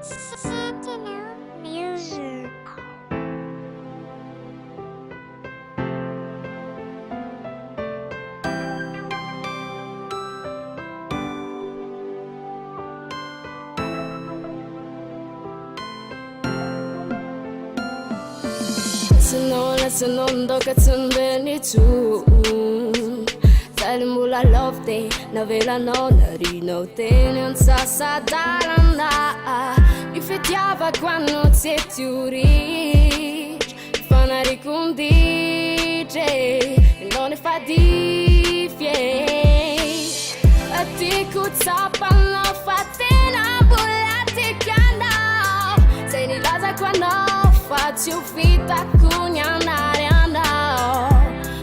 Sentinel Music. Lesson on the katsun beni tu Salimula love day Navela no narino te non sa sa daranda Riflettiava quando ti fanari con DJ non ne fa di fie a ti kutsapano fatina bulati kanda sei ni laza quando faccio vita cugnanare andao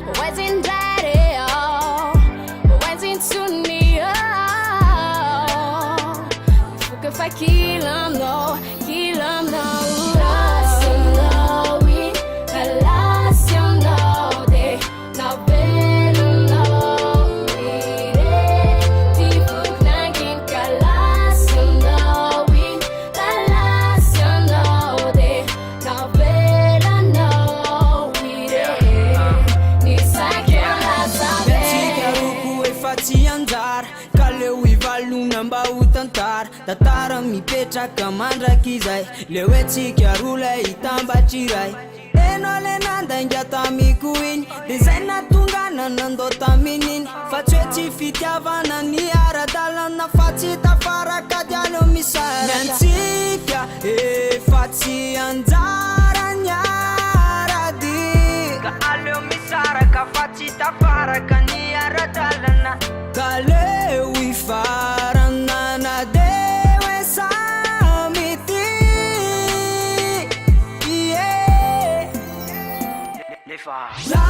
always in daddy always in sunni fu che fai kilando Tatara mipetraka mandrakizay le hoe tsika rola hitambatriray eno le nandainga tamiko iny de zay natongana nandao tamin'iny fa tsy hoe tsy fitiavana ny ara-dalana fa tsy tafaraka dialo misara miantsika efa tsy anjara ny arady ka aleo misaraka fa tsy tafaraka ny ara-dalana ka leo ifarana na de La